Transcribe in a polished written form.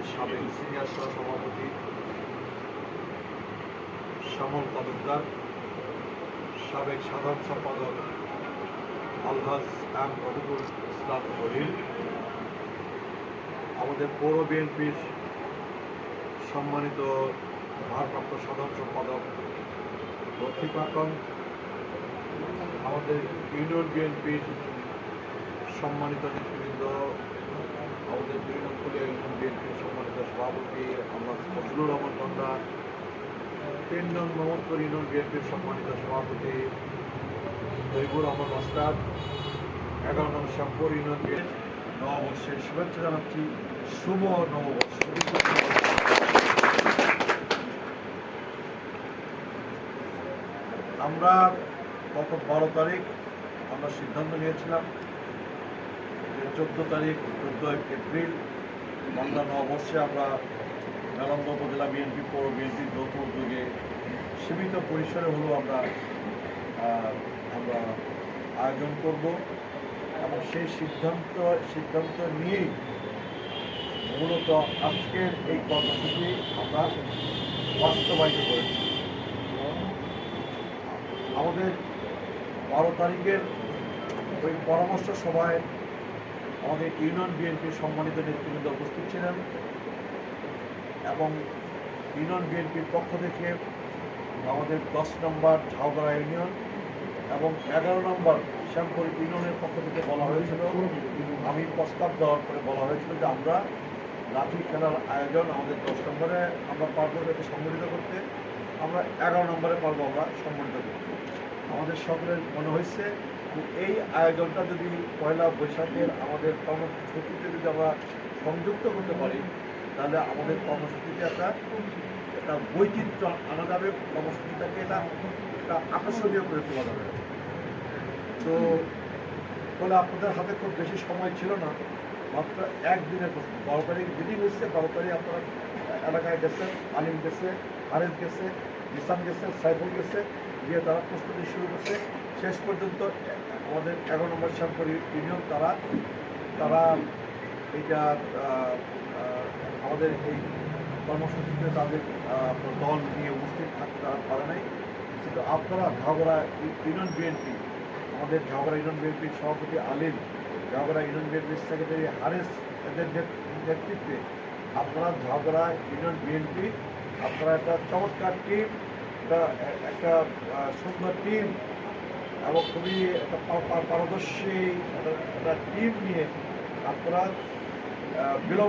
বিএনপির সাবেক সিনিয়র সহসভাপতি শ্যামল তালুকদার, সাবেক সাধারণ সম্পাদক আলহাজ এম রবিউল ইসলাম জহির, আমাদের পৌর বিএনপির সম্মানিত ভারপ্রাপ্ত সাধারণ সম্পাদক লতিফ আকন, আমাদের ইউনিয়ন বিএনপির সম্মানিত নেতৃবৃন্দ, আমাদের ২ নং ফুলিয়া ইউনিয়ন বিএনপির সম্মানিত সভাপতি আলহাজ ফজলুর রহমান গন্ডা, ৩ নং মোহাম্মদপুর ইউনিয়ন বিএনপির সম্মানিত সভাপতি তৈবুর রহমান ওস্তাদ, ১১ নং শ্যামপুর ইউনিয়ন বিএনপি নববর্ষের শুভেচ্ছা জানাচ্ছি। শুভ নববর্ষ। আমরা গত ১২ তারিখ আমরা সিদ্ধান্ত নিয়েছিলাম যে ১৪ তারিখ ১৪ এপ্রিল বাংলা নববর্ষে আমরা নালন্দা উপজেলা বিএনপি পৌর বিএনপির যৌথ উদ্যোগে সীমিত পরিসরে হলেও আমরা আয়োজন করব এবং সেই সিদ্ধান্ত নিয়েই মূলত আজকের এই কর্মসূচি আমরা বাস্তবায়িত করেছি। আমাদের ১২ তারিখের ওই পরামর্শ সভায় আমাদের ইউনিয়ন বিএনপির সম্মানিত নেতৃবৃন্দ উপস্থিত ছিলেন এবং ইউনিয়ন বিএনপির পক্ষ থেকে আমাদের ১০ নম্বর ঝাউগড়া ইউনিয়ন এবং ১১ নম্বর শ্যামপুর ইউনিয়নের পক্ষ থেকে বলা হয়েছিল, আমি প্রস্তাব দেওয়ার পরে বলা হয়েছিল যে আমরা লাঠি খেলার আয়োজন আমাদের ১০ নম্বরে আমরা পারবো এটাকে সংগঠিত করতে, আমরা ১১ নম্বরে পারবো আমরা সংগঠিত করতে। আমাদের সকলের মনে হয়েছে যে এই আয়োজনটা যদি পয়লা বৈশাখের আমাদের কর্মসূচিতে যদি আমরা সংযুক্ত করতে পারি তাহলে আমাদের কর্মসূচিতে একটা বৈচিত্র্য আনা যাবে, কর্মসূচিটাকে এটা আকর্ষণীয় করে তোলা যাবে। তো ফলে আপনাদের হাতে খুব বেশি সময় ছিল না, মাত্র একদিনের ১২ তারিখ মিটিং হচ্ছে। ১২ তারিখ আপনারা এলাকায় গেছে, আলিম গেছে, আরেফ গেছে, নিসাম গেছে, সাইফুল গেছে, গিয়ে তারা প্রস্তুতি শুরু করছে। শেষ পর্যন্ত আমাদের ১১ নম্বর শ্যামপুর ইউনিয়ন তারা এইটা আমাদের এই কর্মসূচিতে তাদের দল নিয়ে উপস্থিত থাকতে পারে নাই। কিন্তু আপনারা ঝাউগড়া ইউনিয়ন বিএনপি, আমাদের ঝাউগড়া ইউনিয়ন বিএনপির সভাপতি আলিম, ঝাউগড়া ইউনিয়ন বিএনপির সেক্রেটারি হারেস, এদের নেতৃত্বে আপনারা ঝাউগড়া ইউনিয়ন বিএনপি আপনারা একটা চমৎকার টিম, একটা সুন্দর টিম এবং খুবই একটা পারদর্শী একটা টিম নিয়ে আপনারা